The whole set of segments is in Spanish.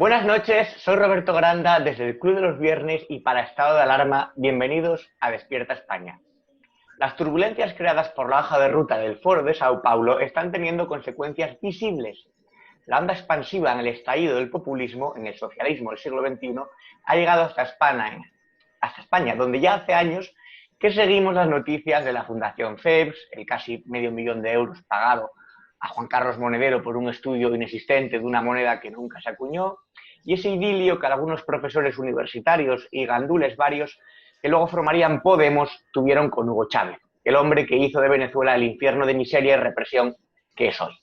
Buenas noches, soy Roberto Granda desde el Club de los Viernes y para Estado de Alarma, bienvenidos a Despierta España. Las turbulencias creadas por la hoja de ruta del Foro de Sao Paulo están teniendo consecuencias visibles. La onda expansiva en el estallido del populismo, en el socialismo del siglo XXI, ha llegado hasta España, donde ya hace años que seguimos las noticias de la Fundación CEPS, el casi $500.000 de euros pagado a Juan Carlos Monedero por un estudio inexistente de una moneda que nunca se acuñó, y ese idilio que algunos profesores universitarios y gandules varios que luego formarían Podemos tuvieron con Hugo Chávez, el hombre que hizo de Venezuela el infierno de miseria y represión que es hoy.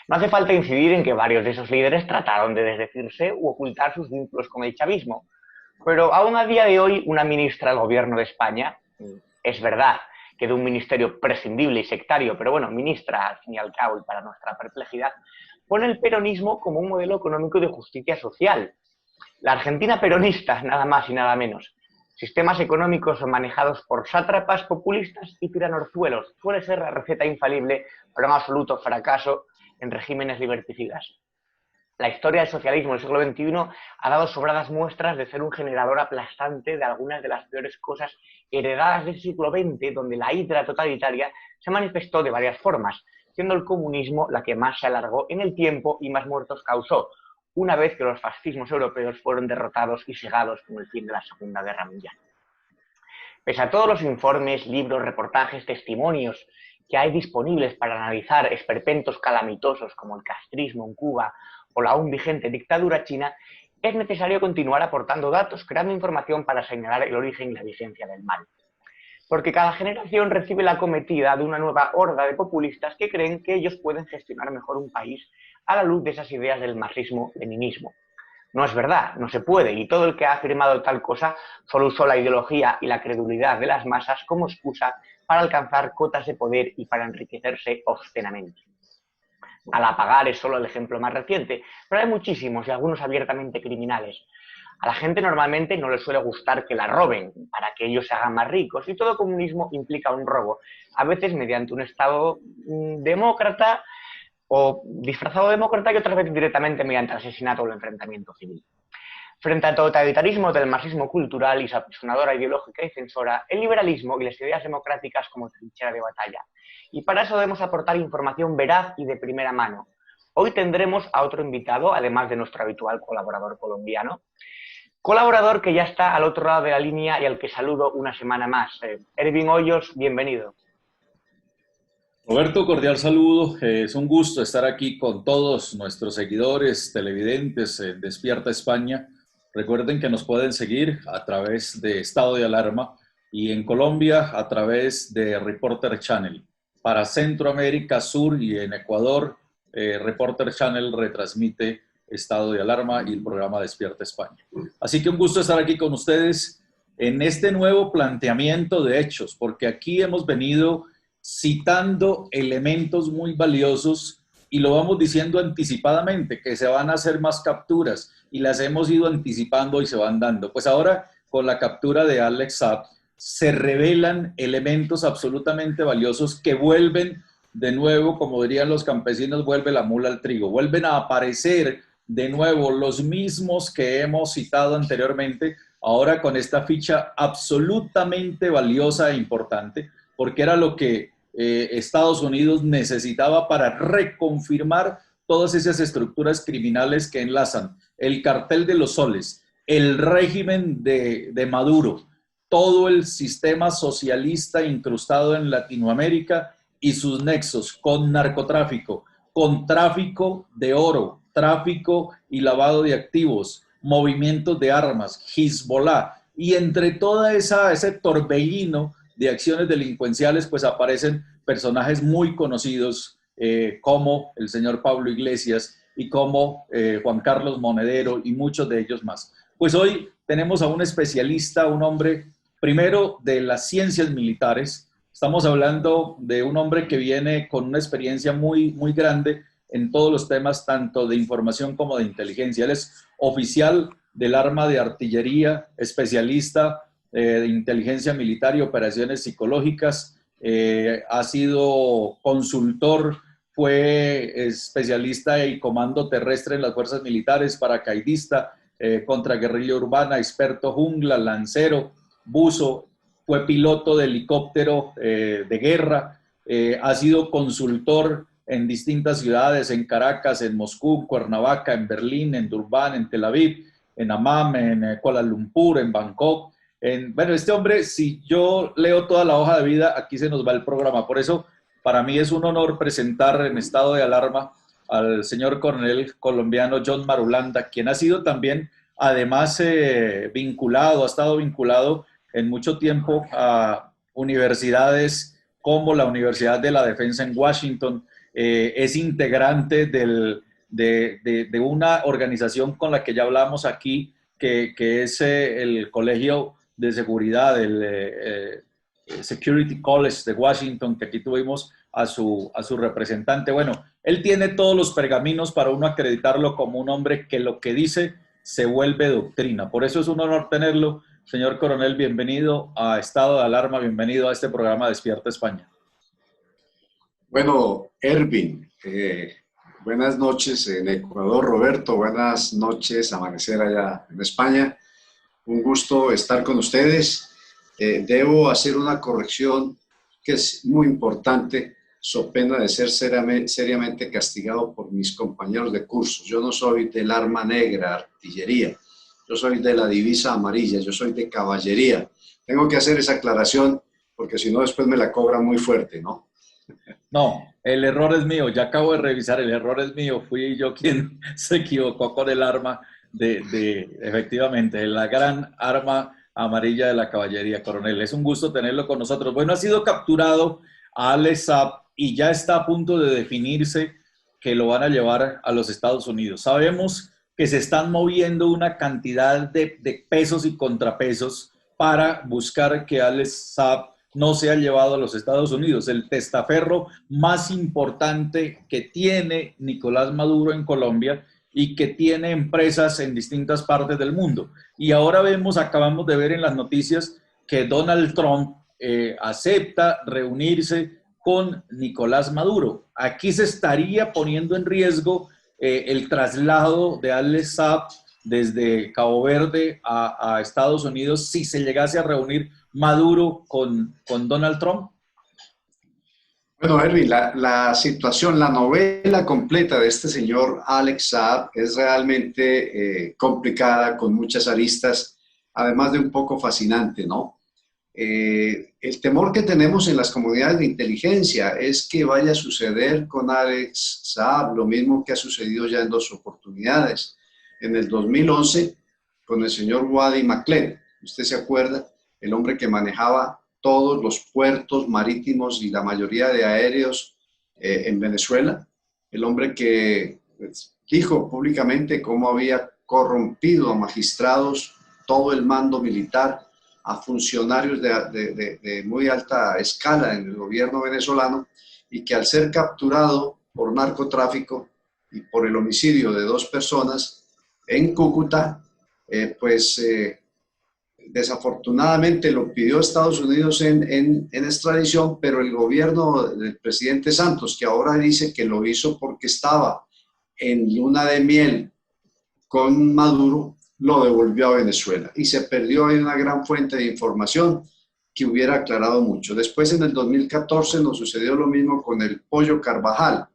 No hace falta incidir en que varios de esos líderes trataron de desdecirse u ocultar sus vínculos con el chavismo, pero aún a día de hoy una ministra del gobierno de España, es verdad que de un ministerio prescindible y sectario, pero bueno, ministra al fin y al cabo y para nuestra perplejidad, pone el peronismo como un modelo económico de justicia social. La Argentina peronista, nada más y nada menos. Sistemas económicos manejados por sátrapas populistas y tiranorzuelos suele ser la receta infalible para un absoluto fracaso en regímenes liberticidas. La historia del socialismo del siglo XXI ha dado sobradas muestras de ser un generador aplastante de algunas de las peores cosas heredadas del siglo XX, donde la hidra totalitaria se manifestó de varias formas, siendo el comunismo la que más se alargó en el tiempo y más muertos causó, una vez que los fascismos europeos fueron derrotados y cegados con el fin de la Segunda Guerra Mundial. Pese a todos los informes, libros, reportajes, testimonios que hay disponibles para analizar esperpentos calamitosos como el castrismo en Cuba o la aún vigente dictadura china, es necesario continuar aportando datos, creando información para señalar el origen y la vigencia del mal. Porque cada generación recibe la acometida de una nueva horda de populistas que creen que ellos pueden gestionar mejor un país a la luz de esas ideas del marxismo-leninismo. No es verdad, no se puede, y todo el que ha afirmado tal cosa solo usó la ideología y la credulidad de las masas como excusa para alcanzar cotas de poder y para enriquecerse obscenamente. Alapagar es solo el ejemplo más reciente, pero hay muchísimos y algunos abiertamente criminales. A la gente normalmente no le suele gustar que la roben para que ellos se hagan más ricos y todo comunismo implica un robo, a veces mediante un Estado demócrata o disfrazado demócrata y otras veces directamente mediante el asesinato o el enfrentamiento civil. Frente al totalitarismo del marxismo cultural y su apisonadora ideológica y censora, el liberalismo y las ideas democráticas como trinchera de batalla. Y para eso debemos aportar información veraz y de primera mano. Hoy tendremos a otro invitado, además de nuestro habitual colaborador colombiano. Colaborador que ya está al otro lado de la línea y al que saludo una semana más. Ervin Hoyos, bienvenido. Roberto, cordial saludo. Es un gusto estar aquí con todos nuestros seguidores, televidentes en Despierta España. Recuerden que nos pueden seguir a través de Estado de Alarma y en Colombia a través de Reporter Channel. Para Centroamérica Sur y en Ecuador, Reporter Channel retransmite Estado de Alarma y el programa Despierta España. Así que un gusto estar aquí con ustedes en este nuevo planteamiento de hechos, porque aquí hemos venido citando elementos muy valiosos y lo vamos diciendo anticipadamente, que se van a hacer más capturas y las hemos ido anticipando y se van dando. Pues ahora con la captura de Alex Saab se revelan elementos absolutamente valiosos que vuelven de nuevo, como dirían los campesinos, vuelve la mula al trigo, vuelven a aparecer de nuevo los mismos que hemos citado anteriormente, ahora con esta ficha absolutamente valiosa e importante, porque era lo que Estados Unidos necesitaba para reconfirmar todas esas estructuras criminales que enlazan el cartel de los soles, el régimen de Maduro, todo el sistema socialista incrustado en Latinoamérica y sus nexos con narcotráfico, con tráfico de oro, tráfico y lavado de activos, movimientos de armas, Hezbollah, y entre toda ese torbellino de acciones delincuenciales, pues aparecen personajes muy conocidos como el señor Pablo Iglesias y como Juan Carlos Monedero y muchos de ellos más. Pues hoy tenemos a un especialista, un hombre primero de las ciencias militares. Estamos hablando de un hombre que viene con una experiencia muy, muy grande en todos los temas, tanto de información como de inteligencia. Él es oficial del arma de artillería, especialista de inteligencia militar y operaciones psicológicas, ha sido consultor fue especialista y comando terrestre en las fuerzas militares, paracaidista, contraguerrilla urbana, experto jungla, lancero, buzo, fue piloto de helicóptero de guerra, ha sido consultor en distintas ciudades, en Caracas, en Moscú, Cuernavaca, en Berlín, en Durban, en Tel Aviv, en Amman, en Kuala Lumpur, en Bangkok. Bueno, este hombre, si yo leo toda la hoja de vida, aquí se nos va el programa. Por eso, para mí es un honor presentar en estado de alarma al señor coronel colombiano John Marulanda, quien ha sido también, además, vinculado, ha estado vinculado en mucho tiempo a universidades como la Universidad de la Defensa en Washington, es integrante de una organización con la que ya hablamos aquí, que es el Colegio de Seguridad, el Security College de Washington, que aquí tuvimos a su representante. Bueno, él tiene todos los pergaminos para uno acreditarlo como un hombre que lo que dice se vuelve doctrina. Por eso es un honor tenerlo. Señor coronel, bienvenido a Estado de Alarma, bienvenido a este programa Despierta España. Bueno, Erwin, buenas noches en Ecuador. Roberto, buenas noches, amanecer allá en España. Un gusto estar con ustedes. Debo hacer una corrección que es muy importante, so pena de ser seriamente castigado por mis compañeros de curso. Yo no soy del arma negra, artillería. Yo soy de la divisa amarilla, yo soy de caballería. Tengo que hacer esa aclaración porque si no después me la cobran muy fuerte, ¿no? No, el error es mío, ya acabo de revisar, el error es mío, fui yo quien se equivocó con el arma efectivamente, la gran arma amarilla de la caballería, coronel. Es un gusto tenerlo con nosotros. Bueno, ha sido capturado a Alex Saab y ya está a punto de definirse que lo van a llevar a los Estados Unidos. Sabemos que se están moviendo una cantidad de pesos y contrapesos para buscar que Alex Saab no sea llevado a los Estados Unidos, el testaferro más importante que tiene Nicolás Maduro en Colombia y que tiene empresas en distintas partes del mundo. Y ahora acabamos de ver en las noticias que Donald Trump acepta reunirse con Nicolás Maduro. Aquí se estaría poniendo en riesgo el traslado de Alex Saab desde Cabo Verde a Estados Unidos si se llegase a reunir Maduro con Donald Trump. Bueno, Erwin, la situación, la novela completa de este señor Alex Saab es realmente complicada, con muchas aristas, además de un poco fascinante, ¿no? El temor que tenemos en las comunidades de inteligencia es que vaya a suceder con Alex Saab lo mismo que ha sucedido ya en dos oportunidades. En el 2011, con el señor Wadi McClellan, usted se acuerda, el hombre que manejaba todos los puertos marítimos y la mayoría de aéreos en Venezuela, el hombre que dijo públicamente cómo había corrompido a magistrados, todo el mando militar, a funcionarios de muy alta escala en el gobierno venezolano, y que al ser capturado por narcotráfico y por el homicidio de 2 personas en Cúcuta, desafortunadamente lo pidió Estados Unidos en extradición, pero el gobierno del presidente Santos, que ahora dice que lo hizo porque estaba en luna de miel con Maduro, lo devolvió a Venezuela y se perdió ahí una gran fuente de información que hubiera aclarado mucho. Después, en el 2014, nos sucedió lo mismo con el Pollo Carvajal,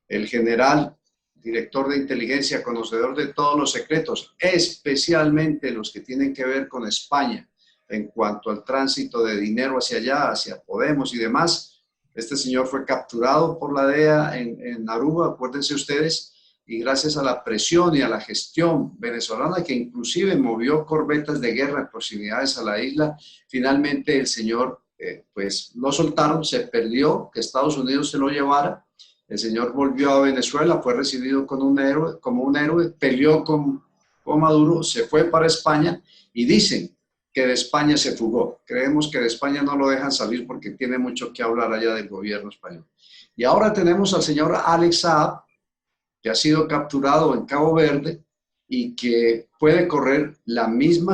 el general, director de inteligencia, conocedor de todos los secretos, especialmente los que tienen que ver con España, en cuanto al tránsito de dinero hacia allá, hacia Podemos y demás. Este señor fue capturado por la DEA en Aruba, acuérdense ustedes, y gracias a la presión y a la gestión venezolana, que inclusive movió corbetas de guerra en proximidades a la isla, finalmente el señor, lo soltaron, se perdió, que Estados Unidos se lo llevara. El señor volvió a Venezuela, fue recibido como un héroe, peleó con Maduro, se fue para España y dicen que de España se fugó. Creemos que de España no lo dejan salir porque tiene mucho que hablar allá del gobierno español. Y ahora tenemos al señor Alex Saab, que ha sido capturado en Cabo Verde y que puede correr el mismo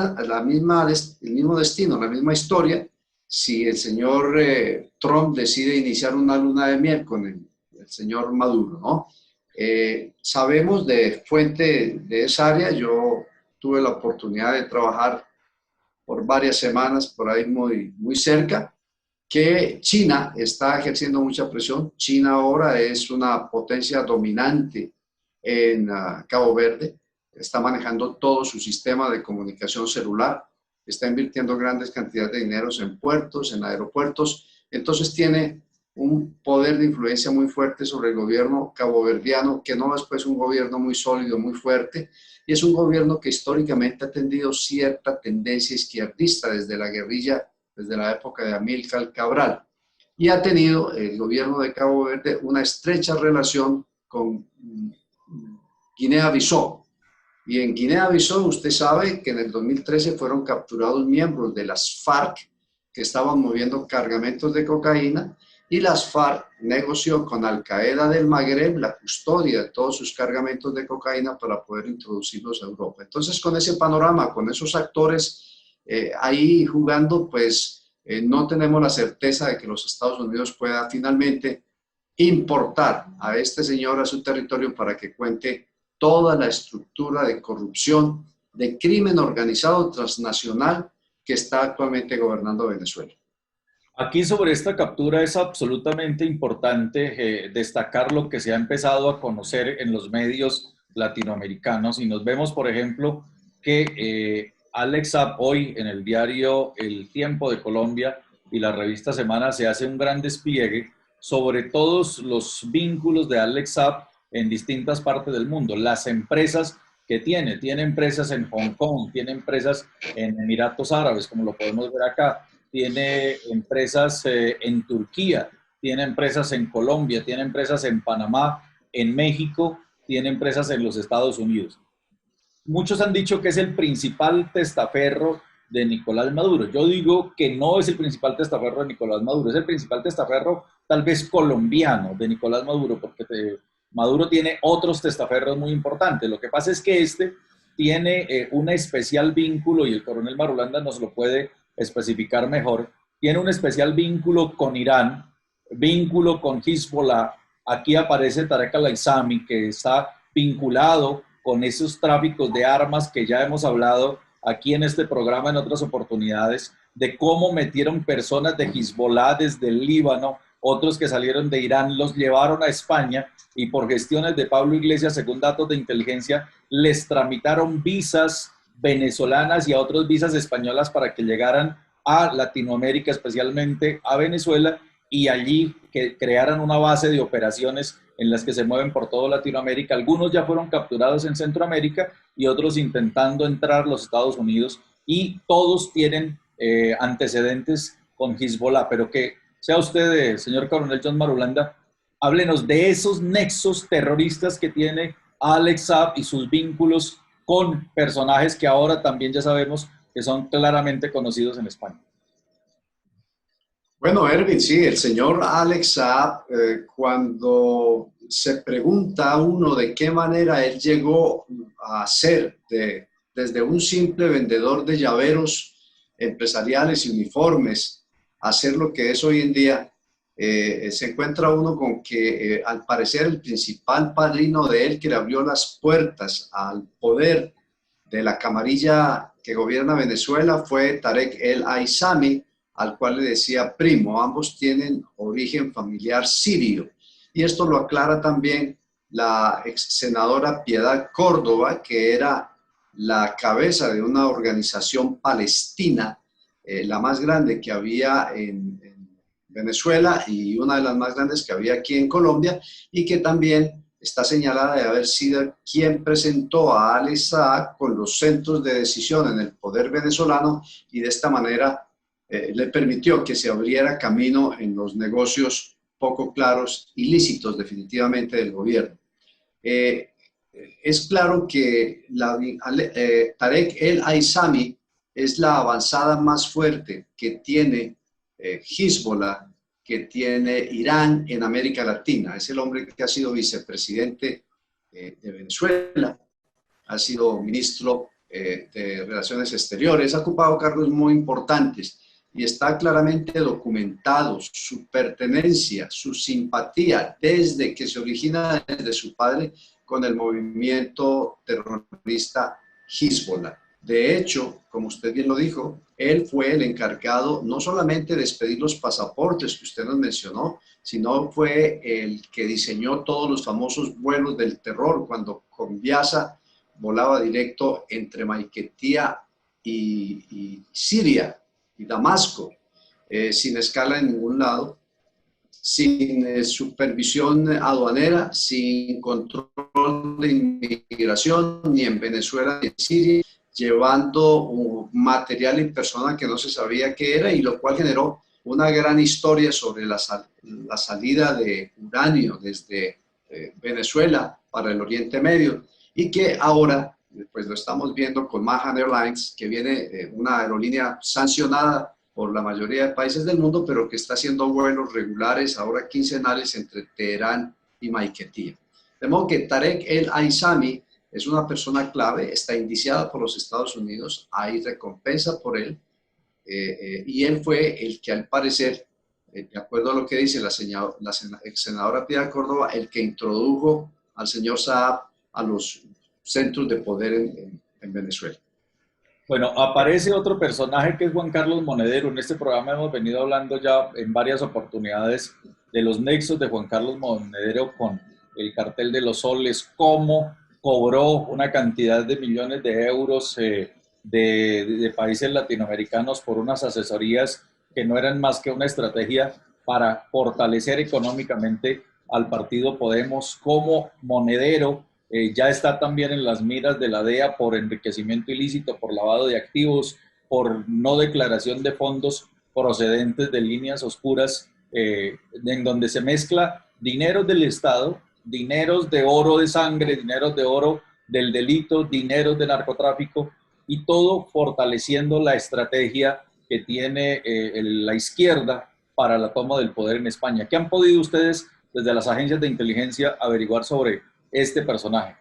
destino, la misma historia, si el señor Trump decide iniciar una luna de miel con el el señor Maduro, ¿no? Sabemos de fuente de esa área, yo tuve la oportunidad de trabajar por varias semanas por ahí muy cerca, que China está ejerciendo mucha presión. China ahora es una potencia dominante en Cabo Verde, está manejando todo su sistema de comunicación celular, está invirtiendo grandes cantidades de dinero en puertos, en aeropuertos, entonces tiene un poder de influencia muy fuerte sobre el gobierno caboverdiano, que no es pues un gobierno muy sólido, muy fuerte, y es un gobierno que históricamente ha tenido cierta tendencia izquierdista desde la guerrilla, desde la época de Amílcar Cabral, y ha tenido el gobierno de Cabo Verde una estrecha relación con Guinea-Bissau. Y en Guinea-Bissau usted sabe que en el 2013 fueron capturados miembros de las FARC que estaban moviendo cargamentos de cocaína, y las FARC negoció con Al-Qaeda del Magreb la custodia de todos sus cargamentos de cocaína para poder introducirlos a Europa. Entonces, con ese panorama, con esos actores ahí jugando, pues no tenemos la certeza de que los Estados Unidos puedan finalmente importar a este señor a su territorio para que cuente toda la estructura de corrupción, de crimen organizado transnacional que está actualmente gobernando Venezuela. Aquí sobre esta captura es absolutamente importante destacar lo que se ha empezado a conocer en los medios latinoamericanos, y nos vemos, por ejemplo, que Alex Saab hoy en el diario El Tiempo de Colombia y la revista Semana se hace un gran despliegue sobre todos los vínculos de Alex Saab en distintas partes del mundo, las empresas que tiene empresas en Hong Kong, tiene empresas en Emiratos Árabes, como lo podemos ver acá, tiene empresas en Turquía, tiene empresas en Colombia, tiene empresas en Panamá, en México, tiene empresas en los Estados Unidos. Muchos han dicho que es el principal testaferro de Nicolás Maduro. Yo digo que no es el principal testaferro de Nicolás Maduro, es el principal testaferro tal vez colombiano de Nicolás Maduro, porque Maduro tiene otros testaferros muy importantes. Lo que pasa es que este tiene un especial vínculo, y el coronel Marulanda nos lo puede especificar mejor, tiene un especial vínculo con Irán, vínculo con Hezbollah. Aquí aparece Tarek al-Aissami, que está vinculado con esos tráficos de armas que ya hemos hablado aquí en este programa en otras oportunidades, de cómo metieron personas de Hezbollah desde el Líbano, otros que salieron de Irán, los llevaron a España, y por gestiones de Pablo Iglesias, según datos de inteligencia, les tramitaron visas venezolanas y a otros visas españolas para que llegaran a Latinoamérica, especialmente a Venezuela, y allí que crearan una base de operaciones en las que se mueven por toda Latinoamérica. Algunos ya fueron capturados en Centroamérica y otros intentando entrar a los Estados Unidos, y todos tienen antecedentes con Hezbollah. Pero que sea usted, señor coronel John Marulanda, háblenos de esos nexos terroristas que tiene Alex Saab y sus vínculos con personajes que ahora también ya sabemos que son claramente conocidos en España. Bueno, Erwin, sí, el señor Alex Saab, cuando se pregunta a uno de qué manera él llegó a ser desde un simple vendedor de llaveros empresariales y uniformes a ser lo que es hoy en día, se encuentra uno con que al parecer el principal padrino de él que le abrió las puertas al poder de la camarilla que gobierna Venezuela fue Tarek el-Aissami, al cual le decía primo. Ambos tienen origen familiar sirio, y esto lo aclara también la ex senadora Piedad Córdoba, que era la cabeza de una organización palestina, la más grande que había en Venezuela y una de las más grandes que había aquí en Colombia, y que también está señalada de haber sido quien presentó a Alex Saab con los centros de decisión en el poder venezolano, y de esta manera le permitió que se abriera camino en los negocios poco claros, ilícitos definitivamente del gobierno. Es claro que Tarek el-Aissami es la avanzada más fuerte que tiene Hezbollah, que tiene Irán en América Latina. Es el hombre que ha sido vicepresidente de Venezuela, ha sido ministro de Relaciones Exteriores, ha ocupado cargos muy importantes. y está claramente documentado su pertenencia, su simpatía desde que se origina desde su padre con el movimiento terrorista Hezbollah. De hecho, como usted bien lo dijo, él fue el encargado no solamente de expedir los pasaportes que usted nos mencionó, sino fue el que diseñó todos los famosos vuelos del terror cuando Conviasa volaba directo entre Maiquetía y Siria y Damasco, sin escala en ningún lado, sin supervisión aduanera, sin control de inmigración, ni en Venezuela ni en Siria, llevando material y persona que no se sabía qué era, y lo cual generó una gran historia sobre la salida de uranio desde Venezuela para el Oriente Medio, y que ahora pues lo estamos viendo con Mahan Airlines, que viene una aerolínea sancionada por la mayoría de países del mundo, pero que está haciendo vuelos regulares, ahora quincenales, entre Teherán y Maiquetía. De modo que Tarek El Aissami es una persona clave, está indiciada por los Estados Unidos, hay recompensa por él, y él fue el que al parecer, de acuerdo a lo que dice la ex senadora Piedad Córdoba, el que introdujo al señor Saab a los centros de poder en Venezuela. Bueno, aparece otro personaje que es Juan Carlos Monedero. En este programa hemos venido hablando ya en varias oportunidades de los nexos de Juan Carlos Monedero con el cartel de los soles, cómo cobró una cantidad de millones de euros de países latinoamericanos por unas asesorías que no eran más que una estrategia para fortalecer económicamente al partido Podemos, como Monedero ya está también en las miras de la DEA por enriquecimiento ilícito, por lavado de activos, por no declaración de fondos procedentes de líneas oscuras, en donde se mezcla dineros del Estado, dineros de oro de sangre, dineros de oro del delito, dineros de narcotráfico, y todo fortaleciendo la estrategia que tiene la izquierda para la toma del poder en España. ¿Qué han podido ustedes desde las agencias de inteligencia averiguar sobre este personaje?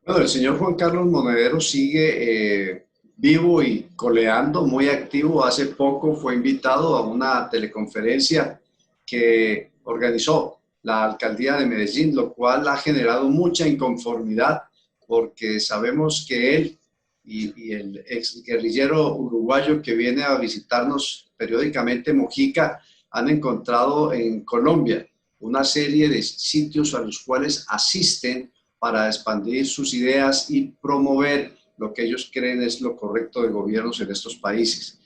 Bueno, el señor Juan Carlos Monedero sigue vivo y coleando, muy activo. Hace poco fue invitado a una teleconferencia que organizó la alcaldía de Medellín, lo cual ha generado mucha inconformidad, porque sabemos que él y el ex guerrillero uruguayo que viene a visitarnos periódicamente, Mojica, han encontrado en Colombia una serie de sitios a los cuales asisten para expandir sus ideas y promover lo que ellos creen es lo correcto de gobiernos en estos países.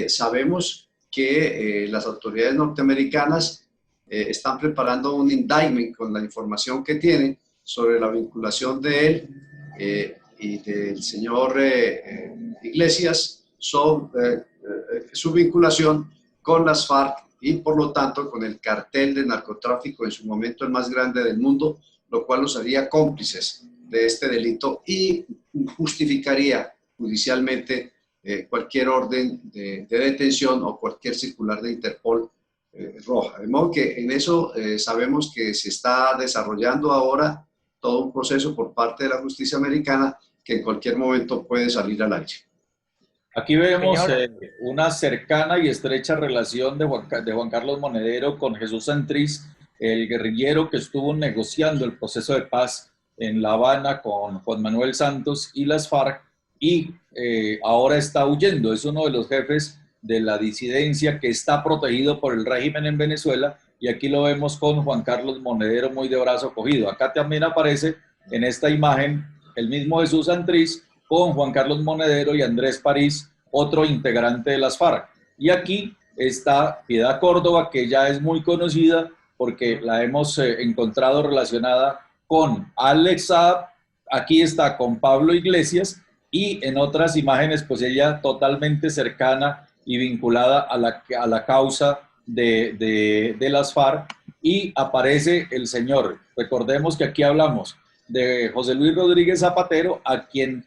Sabemos que las autoridades norteamericanas están preparando un indictment con la información que tienen sobre la vinculación de él y del señor Iglesias, sobre su vinculación con las FARC y por lo tanto con el cartel de narcotráfico, en su momento el más grande del mundo, lo cual los haría cómplices de este delito y justificaría judicialmente cualquier orden de detención o cualquier circular de Interpol roja. De modo que en eso sabemos que se está desarrollando ahora todo un proceso por parte de la justicia americana que en cualquier momento puede salir al aire. Aquí vemos una cercana y estrecha relación de Juan Carlos Monedero con Jesús Santrich, el guerrillero que estuvo negociando el proceso de paz en La Habana con Juan Manuel Santos y las FARC, y ahora está huyendo. Es uno de los jefes de la disidencia que está protegido por el régimen en Venezuela, y aquí lo vemos con Juan Carlos Monedero muy de brazo cogido. Acá también aparece en esta imagen el mismo Jesús Santrich con Juan Carlos Monedero y Andrés París, otro integrante de las FARC. Y aquí está Piedad Córdoba, que ya es muy conocida porque la hemos encontrado relacionada con Alex Saab, aquí está con Pablo Iglesias, y en otras imágenes pues ella totalmente cercana y vinculada a la causa de las FARC. Y aparece el señor, recordemos que aquí hablamos de José Luis Rodríguez Zapatero, a quien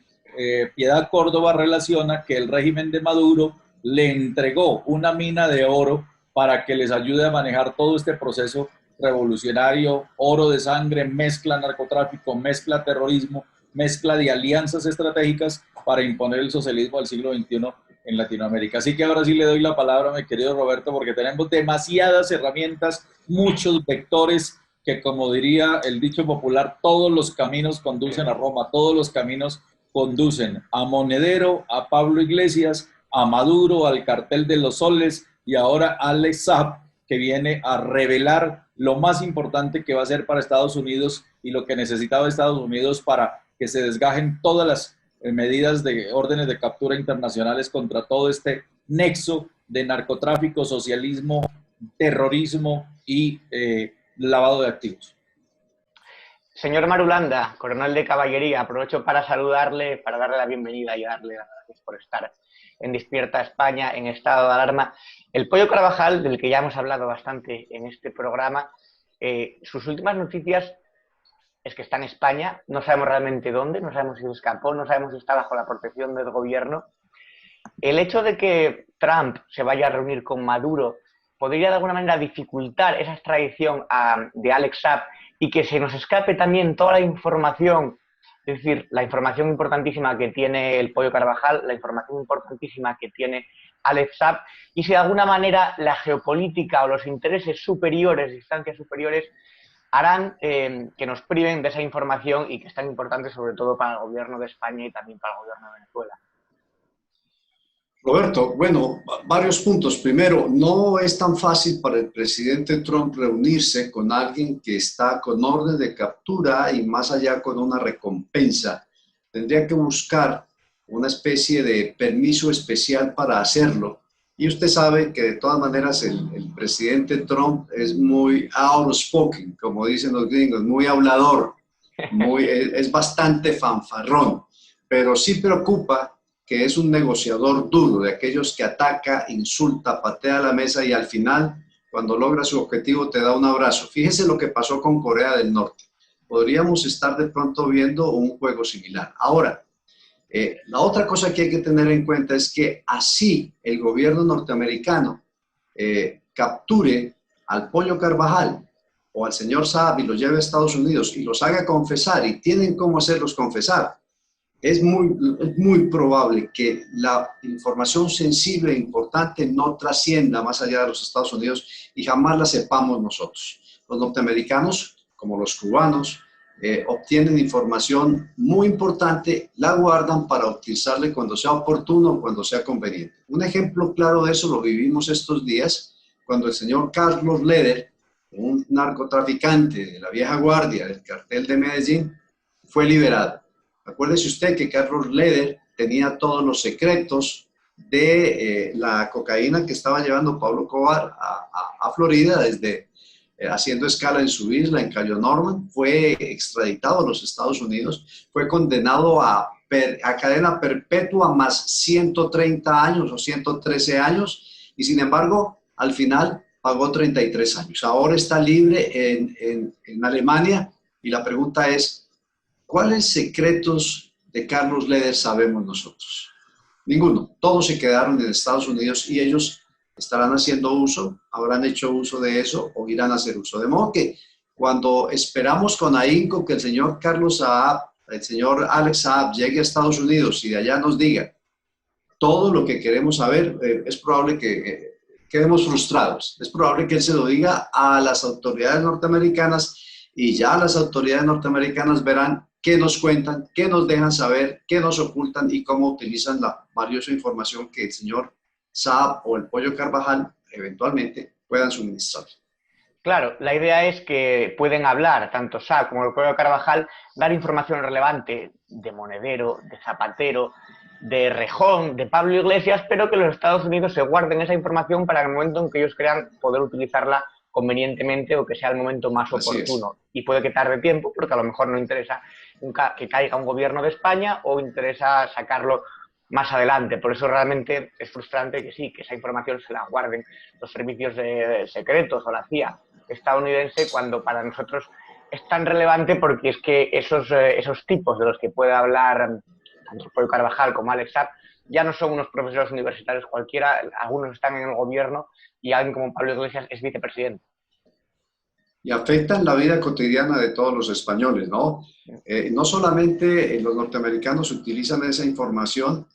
Piedad Córdoba relaciona que el régimen de Maduro le entregó una mina de oro para que les ayude a manejar todo este proceso revolucionario, oro de sangre, mezcla narcotráfico, mezcla terrorismo, mezcla de alianzas estratégicas para imponer el socialismo del siglo XXI en Latinoamérica. Así que ahora sí le doy la palabra a mi querido Roberto, porque tenemos demasiadas herramientas, muchos vectores que, como diría el dicho popular, todos los caminos conducen a Roma, todos los caminos conducen a Monedero, a Pablo Iglesias, a Maduro, al cartel de los soles y ahora a Alex Saab, que viene a revelar lo más importante que va a ser para Estados Unidos y lo que necesitaba Estados Unidos para que se desgajen todas las medidas de órdenes de captura internacionales contra todo este nexo de narcotráfico, socialismo, terrorismo y lavado de activos. Señor Marulanda, coronel de caballería, aprovecho para saludarle, para darle la bienvenida y darle las gracias por estar en Despierta España en estado de alarma. El Pollo Carvajal, del que ya hemos hablado bastante en este programa, sus últimas noticias es que está en España, no sabemos realmente dónde, no sabemos si se escapó, no sabemos si está bajo la protección del gobierno. El hecho de que Trump se vaya a reunir con Maduro podría de alguna manera dificultar esa extradición de Alex Saab y que se nos escape también toda la información, es decir, la información importantísima que tiene el Pollo Carvajal, la información importantísima que tiene Alex Saab, y si de alguna manera la geopolítica o los intereses superiores, instancias superiores, harán que nos priven de esa información y que es tan importante sobre todo para el gobierno de España y también para el gobierno de Venezuela. Roberto, bueno, varios puntos. Primero, no es tan fácil para el presidente Trump reunirse con alguien que está con orden de captura y más allá con una recompensa. Tendría que buscar una especie de permiso especial para hacerlo. Y usted sabe que de todas maneras el presidente Trump es muy outspoken, como dicen los gringos, muy hablador, es bastante fanfarrón, pero sí preocupa que es un negociador duro, de aquellos que ataca, insulta, patea la mesa y al final, cuando logra su objetivo, te da un abrazo. Fíjese lo que pasó con Corea del Norte. Podríamos estar de pronto viendo un juego similar. Ahora, la otra cosa que hay que tener en cuenta es que así el gobierno norteamericano capture al Pollo Carvajal o al señor Saab y los lleve a Estados Unidos y los haga confesar, y tienen cómo hacerlos confesar, es muy probable que la información sensible e importante no trascienda más allá de los Estados Unidos y jamás la sepamos nosotros. Los norteamericanos, como los cubanos, obtienen información muy importante, la guardan para utilizarla cuando sea oportuno, cuando sea conveniente. Un ejemplo claro de eso lo vivimos estos días, cuando el señor Carlos Leder, un narcotraficante de la vieja guardia del cartel de Medellín, fue liberado. Acuérdese usted que Carlos Leder tenía todos los secretos de la cocaína que estaba llevando Pablo Escobar a Florida, desde haciendo escala en su isla, en Cayo Norman. Fue extraditado a los Estados Unidos, fue condenado a cadena perpetua más 130 años o 113 años, y sin embargo, al final pagó 33 años. Ahora está libre en Alemania, y la pregunta es, ¿cuáles secretos de Carlos Leder sabemos nosotros? Ninguno. Todos se quedaron en Estados Unidos y ellos estarán haciendo uso, habrán hecho uso de eso o irán a hacer uso. De modo que cuando esperamos con ahínco que el señor Carlos Saab, el señor Alex Saab llegue a Estados Unidos y de allá nos diga todo lo que queremos saber, es probable que quedemos frustrados. Es probable que él se lo diga a las autoridades norteamericanas y ya las autoridades norteamericanas verán qué nos cuentan, qué nos dejan saber, qué nos ocultan y cómo utilizan la valiosa información que el señor Saab o el Pollo Carvajal eventualmente puedan suministrar. Claro, la idea es que pueden hablar, tanto Saab como el Pollo Carvajal, dar información relevante de Monedero, de Zapatero, de Rejón, de Pablo Iglesias, pero que los Estados Unidos se guarden esa información para el momento en que ellos crean poder utilizarla convenientemente o que sea el momento más oportuno. Y puede que tarde tiempo, porque a lo mejor no interesa que caiga un gobierno de España o interesa sacarlo más adelante. Por eso realmente es frustrante que sí, que esa información se la guarden los servicios secretos o la CIA estadounidense, cuando para nosotros es tan relevante, porque es que esos tipos de los que puede hablar tanto Pollo Carvajal como Alex Saab ya no son unos profesores universitarios cualquiera, algunos están en el gobierno y alguien como Pablo Iglesias es vicepresidente. Y afectan la vida cotidiana de todos los españoles, ¿no? No solamente los norteamericanos utilizan esa información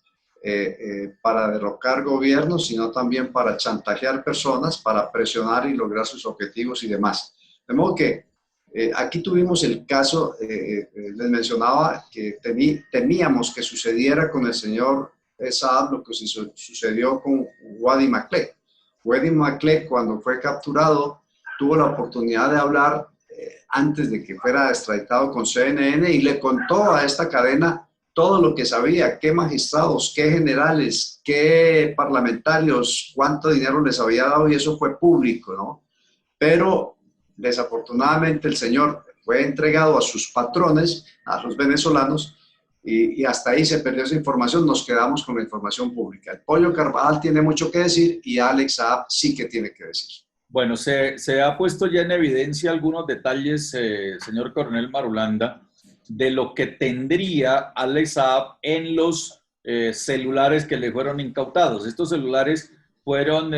para derrocar gobiernos, sino también para chantajear personas, para presionar y lograr sus objetivos y demás. De modo que aquí tuvimos el caso, les mencionaba que temíamos que sucediera con el señor Saab lo que sucedió con Wadi Maklé. Wadi Maklé, cuando fue capturado, tuvo la oportunidad de hablar antes de que fuera extraditado con CNN y le contó a esta cadena todo lo que sabía, qué magistrados, qué generales, qué parlamentarios, cuánto dinero les había dado, y eso fue público, ¿no? Pero desafortunadamente el señor fue entregado a sus patrones, a los venezolanos, y hasta ahí se perdió esa información. Nos quedamos con la información pública. El Pollo Carvajal tiene mucho que decir y Alex Saab sí que tiene que decir. Bueno, se ha puesto ya en evidencia algunos detalles, señor Coronel Marulanda, de lo que tendría Alex Saab en los celulares que le fueron incautados. Estos celulares fueron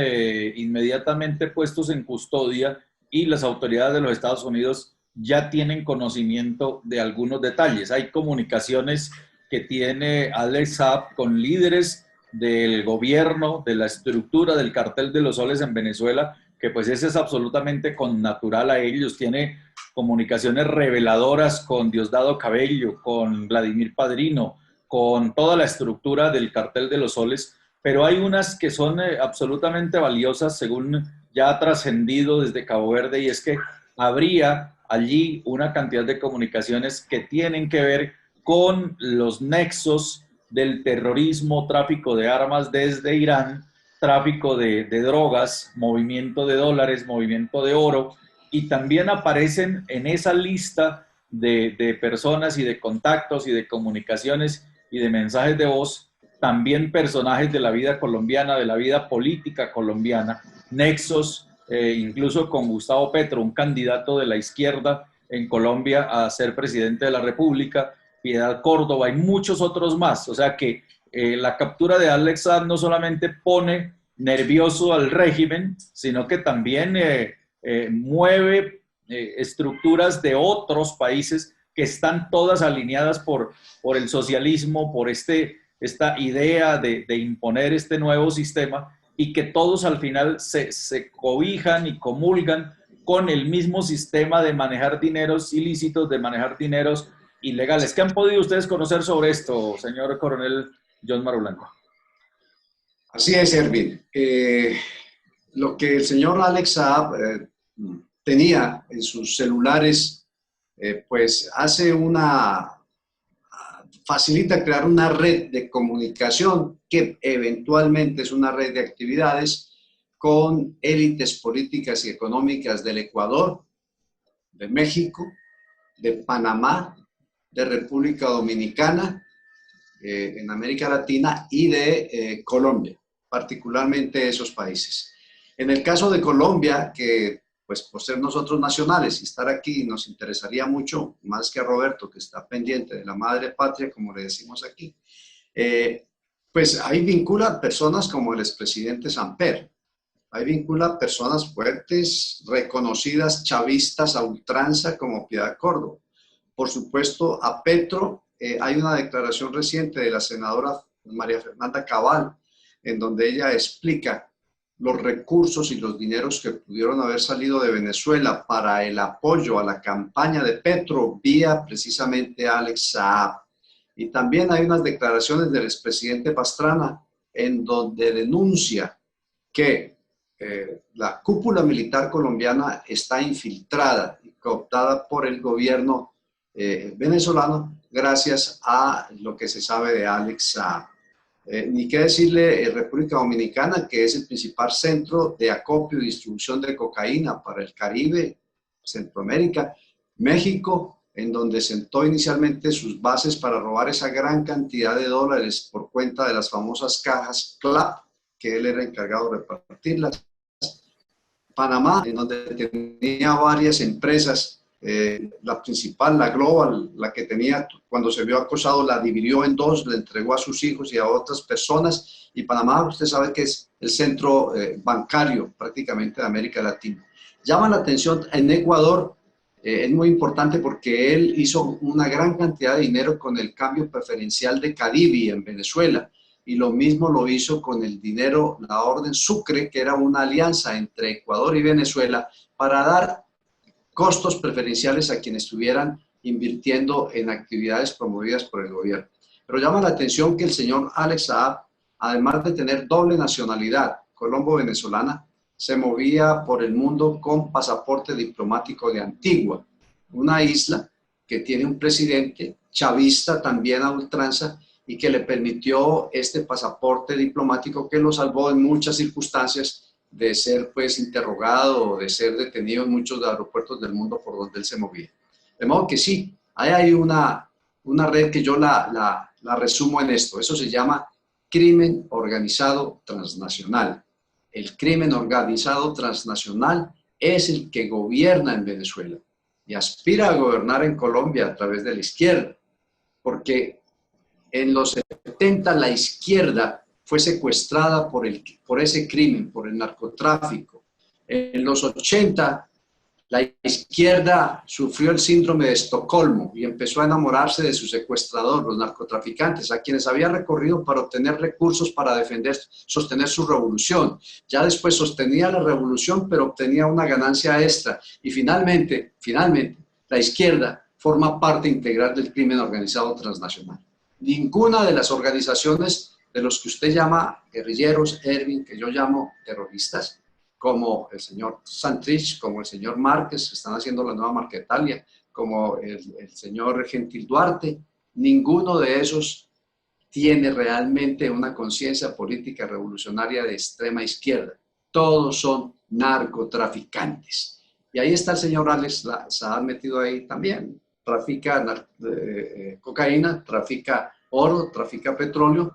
inmediatamente puestos en custodia y las autoridades de los Estados Unidos ya tienen conocimiento de algunos detalles. Hay comunicaciones que tiene Alex Saab con líderes del gobierno, de la estructura del cartel de los soles en Venezuela, que pues ese es absolutamente connatural a ellos. Tiene comunicaciones reveladoras con Diosdado Cabello, con Vladimir Padrino, con toda la estructura del cartel de los soles, pero hay unas que son absolutamente valiosas, según ya ha trascendido desde Cabo Verde, y es que habría allí una cantidad de comunicaciones que tienen que ver con los nexos del terrorismo, tráfico de armas desde Irán, tráfico de drogas, movimiento de dólares, movimiento de oro, y también aparecen en esa lista de personas y de contactos y de comunicaciones y de mensajes de voz, también personajes de la vida colombiana, de la vida política colombiana, nexos, incluso con Gustavo Petro, un candidato de la izquierda en Colombia a ser presidente de la República, Piedad Córdoba y muchos otros más. O sea que la captura de Alex Saab no solamente pone nervioso al régimen, sino que también mueve estructuras de otros países que están todas alineadas por el socialismo, por esta idea de imponer este nuevo sistema, y que todos al final se cobijan y comulgan con el mismo sistema de manejar dineros ilícitos, de manejar dineros ilegales. ¿Qué han podido ustedes conocer sobre esto, señor Coronel John Marulanda? Así es, Erwin. Lo que el señor Alex Saab tenía en sus celulares, pues facilita crear una red de comunicación que eventualmente es una red de actividades con élites políticas y económicas del Ecuador, de México, de Panamá, de República Dominicana, en América Latina, y de Colombia, particularmente esos países. En el caso de Colombia, que pues por ser nosotros nacionales y estar aquí nos interesaría mucho, más que a Roberto, que está pendiente de la madre patria, como le decimos aquí, pues ahí vincula personas como el expresidente Samper, ahí vincula personas fuertes, reconocidas, chavistas a ultranza como Piedad Córdoba. Por supuesto, a Petro, hay una declaración reciente de la senadora María Fernanda Cabal, en donde ella explica los recursos y los dineros que pudieron haber salido de Venezuela para el apoyo a la campaña de Petro vía precisamente Alex Saab. Y también hay unas declaraciones del expresidente Pastrana en donde denuncia que la cúpula militar colombiana está infiltrada y cooptada por el gobierno venezolano gracias a lo que se sabe de Alex Saab. Ni qué decirle República Dominicana, que es el principal centro de acopio y distribución de cocaína para el Caribe, Centroamérica, México, en donde sentó inicialmente sus bases para robar esa gran cantidad de dólares por cuenta de las famosas cajas CLAP, que él era encargado de repartirlas. Panamá, en donde tenía varias empresas, la principal, la Global, la que tenía, cuando se vio acosado, la dividió en dos, le entregó a sus hijos y a otras personas. Y Panamá, usted sabe que es el centro bancario prácticamente de América Latina. Llama la atención en Ecuador, es muy importante porque él hizo una gran cantidad de dinero con el cambio preferencial de Caribe en Venezuela. y lo mismo lo hizo con el dinero, la Orden Sucre, que era una alianza entre Ecuador y Venezuela para dar costos preferenciales a quienes estuvieran invirtiendo en actividades promovidas por el gobierno. Pero llama la atención que el señor Alex Saab, además de tener doble nacionalidad colombo-venezolana, se movía por el mundo con pasaporte diplomático de Antigua, una isla que tiene un presidente chavista también a ultranza y que le permitió este pasaporte diplomático que lo salvó en muchas circunstancias de ser pues interrogado o de ser detenido en muchos aeropuertos del mundo por donde él se movía. De modo que sí, hay una red que yo la resumo en esto. Eso se llama crimen organizado transnacional. El crimen organizado transnacional es el que gobierna en Venezuela y aspira a gobernar en Colombia a través de la izquierda, porque en los 70 la izquierda fue secuestrada por ese crimen, por el narcotráfico. En los 80 la izquierda sufrió el síndrome de Estocolmo y empezó a enamorarse de su secuestrador, los narcotraficantes, a quienes había recorrido para obtener recursos para sostener su revolución. Ya después sostenía la revolución, pero obtenía una ganancia extra. Y finalmente, la izquierda forma parte integral del crimen organizado transnacional. Ninguna de las organizaciones de los que usted llama guerrilleros, Erwin, que yo llamo terroristas, como el señor Santrich, como el señor Márquez, que están haciendo la nueva Marquetalia, como el señor Gentil Duarte, ninguno de esos tiene realmente una conciencia política revolucionaria de extrema izquierda. Todos son narcotraficantes. Y ahí está el señor Alex Saab metido ahí también. Trafica cocaína, trafica oro, trafica petróleo.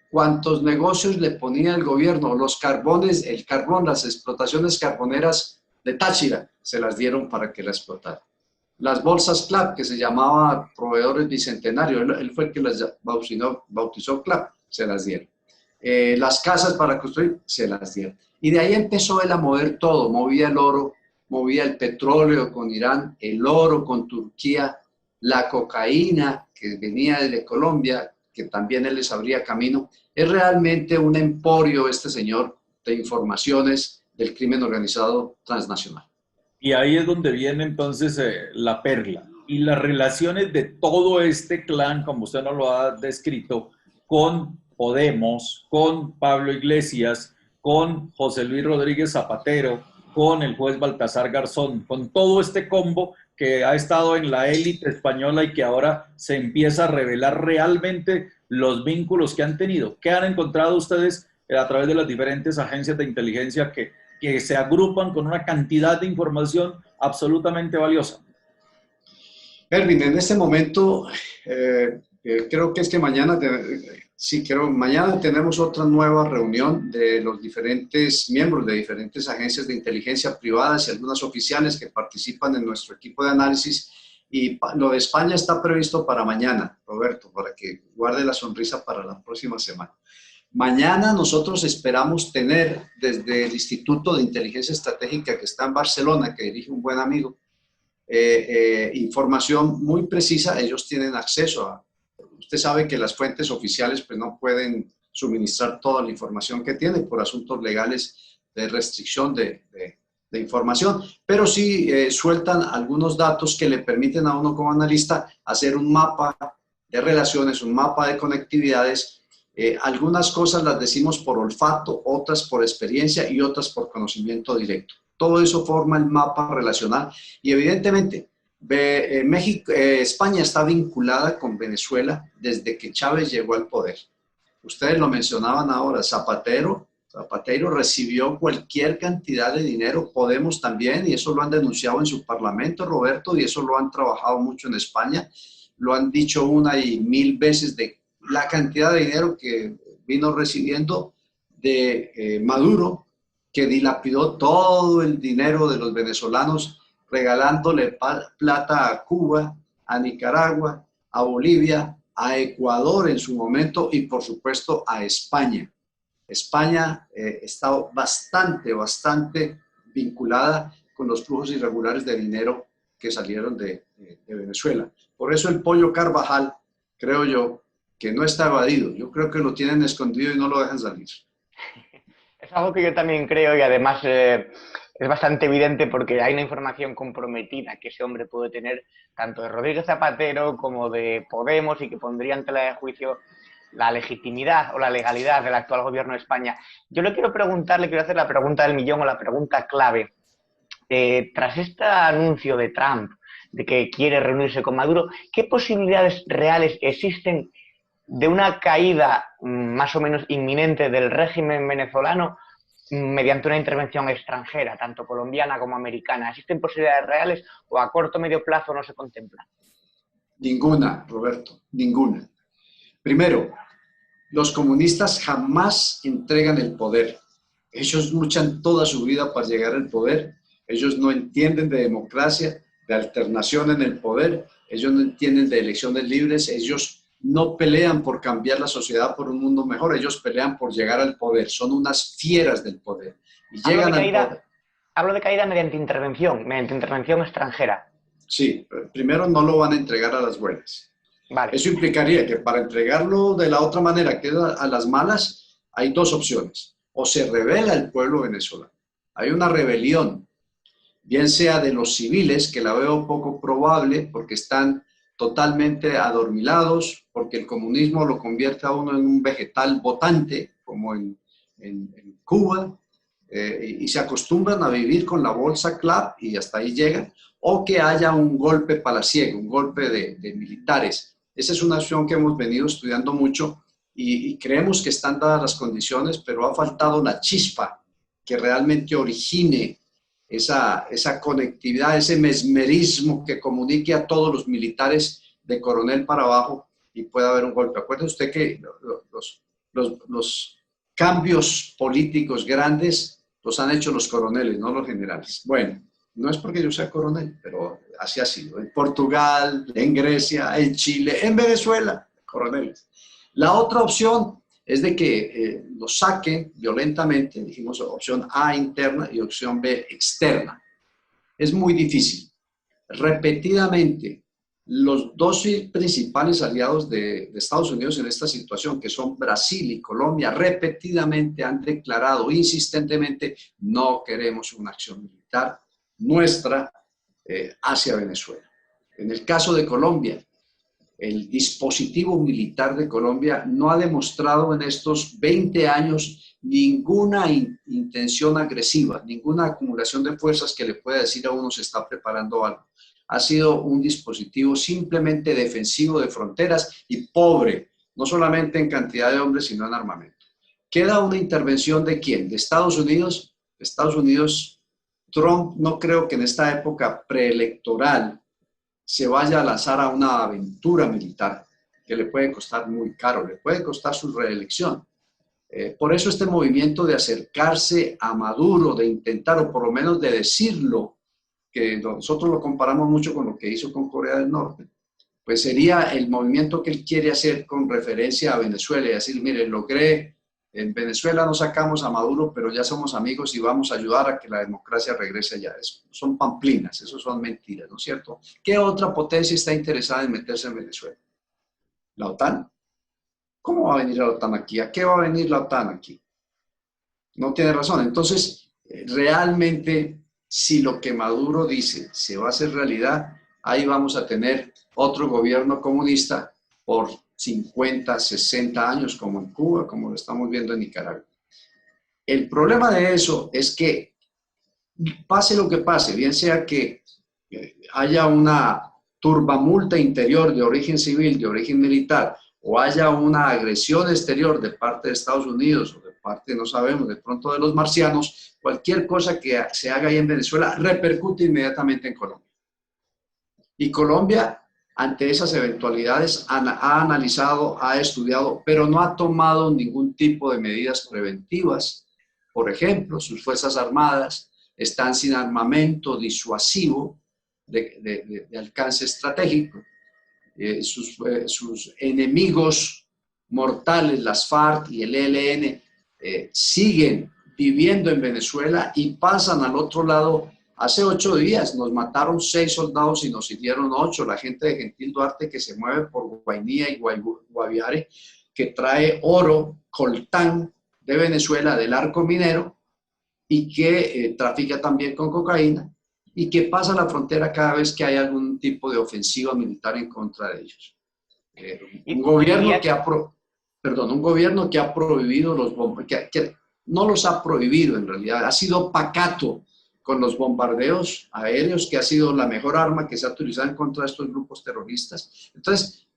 ¿Cuántos negocios le ponía el gobierno? Los carbones, el carbón, las explotaciones carboneras de Táchira se las dieron para que la explotaran. Las bolsas CLAP, que se llamaba Proveedores Bicentenario, él fue el que las bautizó CLAP, se las dieron. Las casas para construir, se las dieron. Y de ahí empezó él a mover todo, movía el oro, movía el petróleo con Irán, el oro con Turquía, la cocaína que venía desde Colombia, que también él les abría camino. Es realmente un emporio este señor de informaciones del crimen organizado transnacional. Y ahí es donde viene entonces la perla y las relaciones de todo este clan, como usted nos lo ha descrito, con Podemos, con Pablo Iglesias, con José Luis Rodríguez Zapatero, con el juez Baltasar Garzón, con todo este combo que ha estado en la élite española y que ahora se empieza a revelar realmente los vínculos que han tenido. ¿Qué han encontrado ustedes a través de las diferentes agencias de inteligencia que se agrupan con una cantidad de información absolutamente valiosa? Erwin, en este momento, creo que es que mañana tenemos otra nueva reunión de los diferentes miembros de diferentes agencias de inteligencia privadas y algunas oficiales que participan en nuestro equipo de análisis. Y lo de España está previsto para mañana, Roberto, para que guarde la sonrisa para la próxima semana. Mañana nosotros esperamos tener desde el Instituto de Inteligencia Estratégica que está en Barcelona, que dirige un buen amigo, información muy precisa. Ellos tienen acceso a... Usted sabe que las fuentes oficiales pues, no pueden suministrar toda la información que tienen por asuntos legales de restricción de información, pero sí sueltan algunos datos que le permiten a uno como analista hacer un mapa de relaciones, un mapa de conectividades. Algunas cosas las decimos por olfato, otras por experiencia y otras por conocimiento directo. Todo eso forma el mapa relacional y evidentemente España está vinculada con Venezuela desde que Chávez llegó al poder. Ustedes lo mencionaban ahora, Zapatero recibió cualquier cantidad de dinero, Podemos también, y eso lo han denunciado en su parlamento, Roberto, y eso lo han trabajado mucho en España, lo han dicho una y mil veces de la cantidad de dinero que vino recibiendo de Maduro, que dilapidó todo el dinero de los venezolanos regalándole plata a Cuba, a Nicaragua, a Bolivia, a Ecuador en su momento y por supuesto a España. España está bastante vinculada con los flujos irregulares de dinero que salieron de Venezuela. Por eso el Pollo Carvajal, creo yo, que no está evadido. Yo creo que lo tienen escondido y no lo dejan salir. Es algo que yo también creo y además es bastante evidente porque hay una información comprometida que ese hombre puede tener tanto de Rodríguez Zapatero como de Podemos y que pondría en tela de juicio la legitimidad o la legalidad del actual gobierno de España. Yo le quiero preguntar, le quiero hacer la pregunta del millón o la pregunta clave. Tras este anuncio de Trump de que quiere reunirse con Maduro, ¿qué posibilidades reales existen de una caída más o menos inminente del régimen venezolano mediante una intervención extranjera, tanto colombiana como americana? ¿Existen posibilidades reales o a corto o medio plazo no se contemplan? Ninguna, Roberto, ninguna. Primero, los comunistas jamás entregan el poder. Ellos luchan toda su vida para llegar al poder. Ellos no entienden de democracia, de alternación en el poder. Ellos no entienden de elecciones libres. Ellos no pelean por cambiar la sociedad por un mundo mejor. Ellos pelean por llegar al poder. Son unas fieras del poder. Y llegan al poder. Hablo de caída mediante intervención extranjera. Sí, primero no lo van a entregar a las buenas. Vale. Eso implicaría que para entregarlo de la otra manera, que es a las malas, hay dos opciones. O se rebela el pueblo venezolano. Hay una rebelión, bien sea de los civiles, que la veo poco probable porque están totalmente adormilados, porque el comunismo lo convierte a uno en un vegetal votante, como en Cuba, y se acostumbran a vivir con la bolsa CLAP y hasta ahí llegan, o que haya un golpe palaciego, un golpe de militares. Esa es una opción que hemos venido estudiando mucho y creemos que están dadas las condiciones, pero ha faltado la chispa que realmente origine esa conectividad, ese mesmerismo que comunique a todos los militares de coronel para abajo y pueda haber un golpe. Acuérdese usted que los cambios políticos grandes los han hecho los coroneles, no los generales. Bueno, no es porque yo sea coronel, pero así ha sido. En Portugal, en Grecia, en Chile, en Venezuela, coroneles. La otra opción es de que los saquen violentamente, dijimos opción A interna y opción B externa. Es muy difícil. Repetidamente, los dos principales aliados de Estados Unidos en esta situación, que son Brasil y Colombia, repetidamente han declarado insistentemente: no queremos una acción militar nuestra hacia Venezuela. En el caso de Colombia, el dispositivo militar de Colombia no ha demostrado en estos 20 años ninguna intención agresiva, ninguna acumulación de fuerzas que le pueda decir a uno se está preparando algo. Ha sido un dispositivo simplemente defensivo de fronteras y pobre, no solamente en cantidad de hombres, sino en armamento. ¿Queda una intervención de quién? ¿De Estados Unidos? Estados Unidos, Trump no creo que en esta época preelectoral se vaya a lanzar a una aventura militar que le puede costar muy caro, le puede costar su reelección. Por eso este movimiento de acercarse a Maduro, de intentar, o por lo menos de decirlo, que nosotros lo comparamos mucho con lo que hizo con Corea del Norte, pues sería el movimiento que él quiere hacer con referencia a Venezuela y decir: mire, logré, en Venezuela no sacamos a Maduro, pero ya somos amigos y vamos a ayudar a que la democracia regrese allá. Eso son pamplinas, eso son mentiras, ¿no es cierto? ¿Qué otra potencia está interesada en meterse en Venezuela? ¿La OTAN? ¿Cómo va a venir la OTAN aquí? ¿A qué va a venir la OTAN aquí? No tiene razón. Entonces, realmente, si lo que Maduro dice se va a hacer realidad, ahí vamos a tener otro gobierno comunista por 50, 60 años, como en Cuba, como lo estamos viendo en Nicaragua. El problema de eso es que, pase lo que pase, bien sea que haya una turbamulta interior de origen civil, de origen militar, o haya una agresión exterior de parte de Estados Unidos o de parte, no sabemos, de pronto de los marcianos, cualquier cosa que se haga ahí en Venezuela repercute inmediatamente en Colombia. Y Colombia, ante esas eventualidades, ha analizado, ha estudiado, pero no ha tomado ningún tipo de medidas preventivas. Por ejemplo, sus Fuerzas Armadas están sin armamento disuasivo de alcance estratégico. Sus enemigos mortales, las FARC y el ELN, siguen viviendo en Venezuela y pasan al otro lado Hace 8 días nos mataron 6 soldados y nos hirieron 8. La gente de Gentil Duarte que se mueve por Guainía y Guaviare, que trae oro, coltán de Venezuela, del arco minero, y que trafica también con cocaína, y que pasa la frontera cada vez que hay algún tipo de ofensiva militar en contra de ellos. Un gobierno que ha prohibido los bombardeos, que no los ha prohibido en realidad, ha sido pacato con los bombardeos aéreos, que ha sido la mejor arma que se ha utilizado en contra de estos grupos terroristas. Entonces,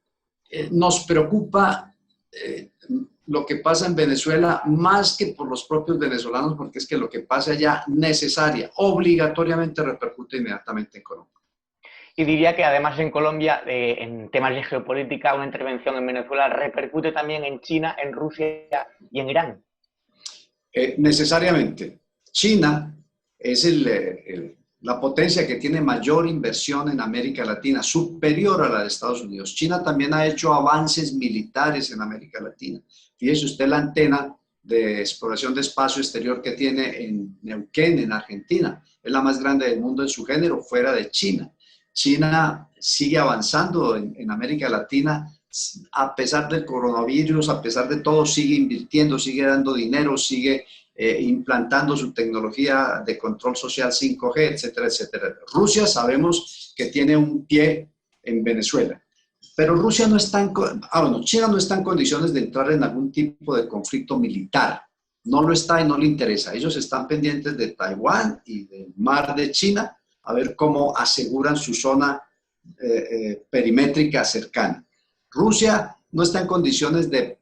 nos preocupa lo que pasa en Venezuela más que por los propios venezolanos, porque es que lo que pasa allá obligatoriamente repercute inmediatamente en Colombia. Y diría que además en Colombia, en temas de geopolítica, una intervención en Venezuela repercute también en China, en Rusia y en Irán. Necesariamente. China es la potencia que tiene mayor inversión en América Latina, superior a la de Estados Unidos. China también ha hecho avances militares en América Latina. Fíjese usted la antena de exploración de espacio exterior que tiene en Neuquén, en Argentina. Es la más grande del mundo en su género, fuera de China. China sigue avanzando en América Latina, a pesar del coronavirus, a pesar de todo, sigue invirtiendo, sigue dando dinero, sigue implantando su tecnología de control social 5G, etcétera, etcétera. Rusia sabemos que tiene un pie en Venezuela, pero Rusia no está China no está en condiciones de entrar en algún tipo de conflicto militar. No lo está y no le interesa. Ellos están pendientes de Taiwán y del mar de China, a ver cómo aseguran su zona perimétrica cercana. Rusia no está en condiciones de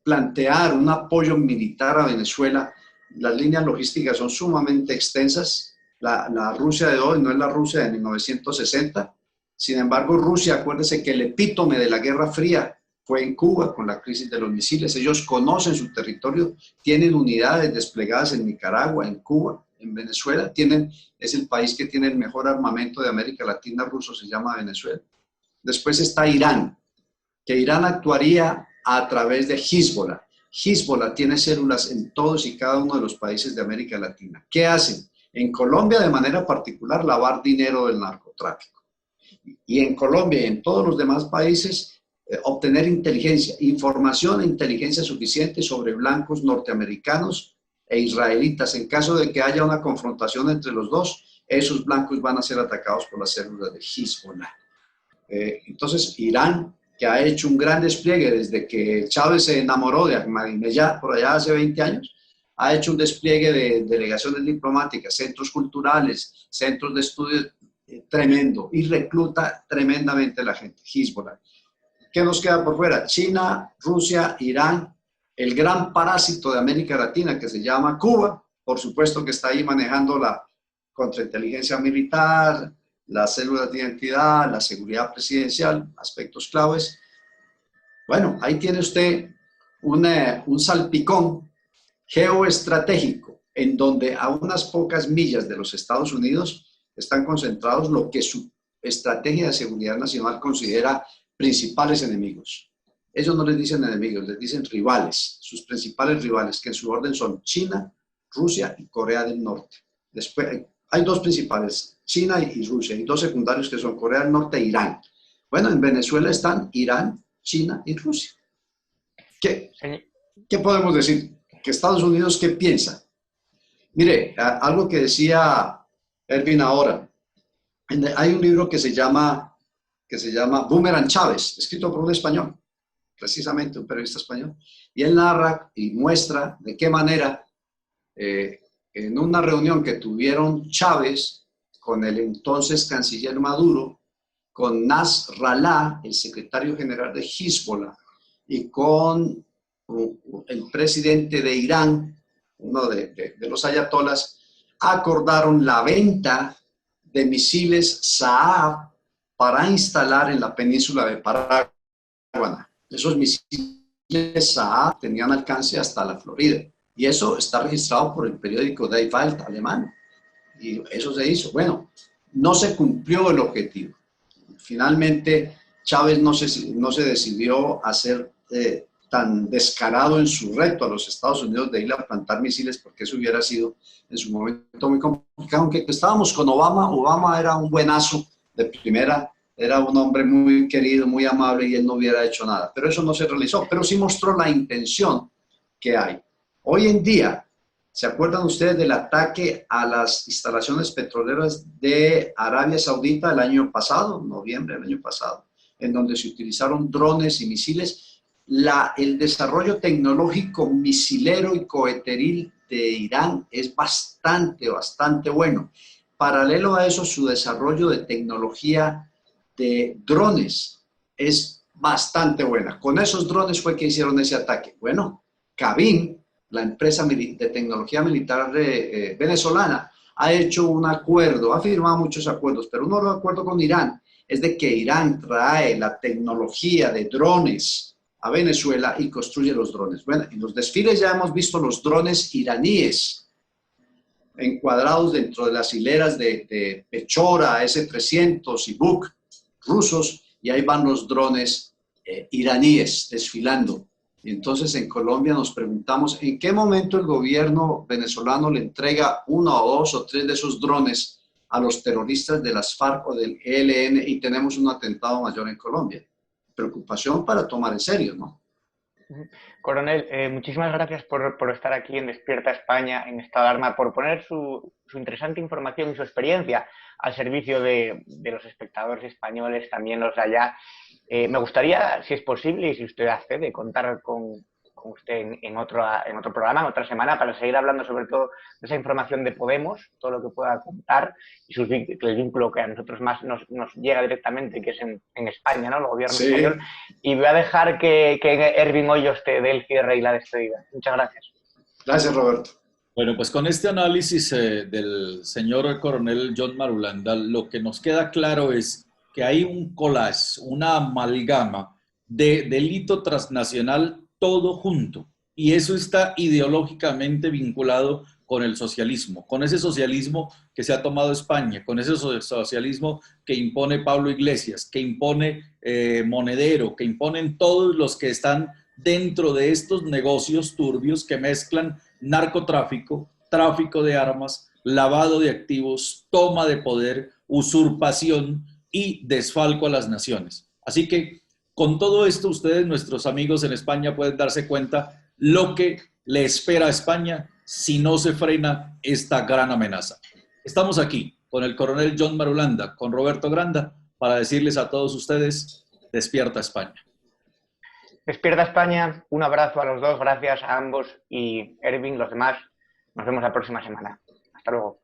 plantear un apoyo militar a Venezuela. Las líneas logísticas son sumamente extensas. La Rusia de hoy no es la Rusia de 1960. Sin embargo, Rusia, acuérdense que el epítome de la Guerra Fría fue en Cuba con la crisis de los misiles. Ellos conocen su territorio, tienen unidades desplegadas en Nicaragua, en Cuba, en Venezuela. Es el país que tiene el mejor armamento de América Latina, ruso, se llama Venezuela. Después está Irán, que Irán actuaría a través de Hezbollah. Hezbollah tiene células en todos y cada uno de los países de América Latina. ¿Qué hacen? En Colombia, de manera particular, lavar dinero del narcotráfico. Y en Colombia y en todos los demás países, obtener inteligencia, información e inteligencia suficiente sobre blancos norteamericanos e israelitas. En caso de que haya una confrontación entre los dos, esos blancos van a ser atacados por las células de Hezbollah. Entonces, Irán, que ha hecho un gran despliegue desde que Chávez se enamoró de Ahmadinejad por allá hace 20 años, ha hecho un despliegue de delegaciones diplomáticas, centros culturales, centros de estudio tremendo, y recluta tremendamente la gente. Hezbollah. ¿Qué nos queda por fuera? China, Rusia, Irán, el gran parásito de América Latina que se llama Cuba, por supuesto que está ahí manejando la contrainteligencia militar, las células de identidad, la seguridad presidencial, aspectos claves. Bueno, ahí tiene usted un salpicón geoestratégico en donde a unas pocas millas de los Estados Unidos están concentrados lo que su estrategia de seguridad nacional considera principales enemigos. Ellos no les dicen enemigos, les dicen rivales, sus principales rivales, que en su orden son China, Rusia y Corea del Norte. Después, hay dos principales, China y Rusia, y dos secundarios que son Corea del Norte e Irán. Bueno, en Venezuela están Irán, China y Rusia. ¿Qué podemos decir? ¿Que Estados Unidos qué piensa? Mire, algo que decía Erwin ahora, hay un libro que se llama Boomerang Chávez, escrito por un español, precisamente un periodista español, y él narra y muestra de qué manera en una reunión que tuvieron Chávez con el entonces canciller Maduro, con Nasrallah, el secretario general de Hezbollah, y con el presidente de Irán, uno de los ayatolas, acordaron la venta de misiles Saab para instalar en la península de Paraguaná. Esos misiles Saab tenían alcance hasta la Florida. Y eso está registrado por el periódico Die Welt alemán. Y eso se hizo. Bueno, no se cumplió el objetivo. Finalmente, Chávez no se decidió hacer tan descarado en su reto a los Estados Unidos de ir a plantar misiles, porque eso hubiera sido en su momento muy complicado. Aunque estábamos con Obama, Obama era un buenazo de primera, era un hombre muy querido, muy amable, y él no hubiera hecho nada. Pero eso no se realizó, pero sí mostró la intención que hay. Hoy en día, ¿se acuerdan ustedes del ataque a las instalaciones petroleras de Arabia Saudita el año pasado, noviembre del año pasado, en donde se utilizaron drones y misiles? El desarrollo tecnológico misilero y coheteril de Irán es bastante bueno. Paralelo a eso, su desarrollo de tecnología de drones es bastante buena. Con esos drones fue que hicieron ese ataque. Bueno, Cabin, la empresa de tecnología militar venezolana, ha hecho un acuerdo, ha firmado muchos acuerdos, pero uno de los acuerdos con Irán es de que Irán trae la tecnología de drones a Venezuela y construye los drones. Bueno, en los desfiles ya hemos visto los drones iraníes encuadrados dentro de las hileras de Pechora, S-300 y Buk rusos, y ahí van los drones iraníes desfilando. Y entonces en Colombia nos preguntamos en qué momento el gobierno venezolano le entrega uno o dos o tres de esos drones a los terroristas de las FARC o del ELN y tenemos un atentado mayor en Colombia. Preocupación para tomar en serio, ¿no? Coronel, muchísimas gracias por estar aquí en Despierta España, en Estado de Alarma, por poner su interesante información y su experiencia al servicio de los espectadores españoles, también los de allá. Me gustaría, si es posible y si usted accede, contar con usted en otro programa, en otra semana, para seguir hablando sobre todo de esa información de Podemos, todo lo que pueda contar y el vínculo que a nosotros más nos llega directamente, que es en España, ¿no? El gobierno español. Y voy a dejar que Ervin Hoyos te dé el cierre y la despedida. Muchas gracias. Gracias, Roberto. Bueno, pues con este análisis del señor coronel John Marulanda, lo que nos queda claro es que hay un collage, una amalgama de delito transnacional todo junto. Y eso está ideológicamente vinculado con el socialismo, con ese socialismo que se ha tomado España, con ese socialismo que impone Pablo Iglesias, que impone Monedero, que imponen todos los que están dentro de estos negocios turbios que mezclan narcotráfico, tráfico de armas, lavado de activos, toma de poder, usurpación y desfalco a las naciones. Así que con todo esto, ustedes, nuestros amigos en España, pueden darse cuenta lo que le espera a España si no se frena esta gran amenaza. Estamos aquí con el coronel John Marulanda, con Roberto Granda, para decirles a todos ustedes, despierta España. Despierta España, un abrazo a los dos, gracias a ambos y Ervin, los demás, nos vemos la próxima semana. Hasta luego.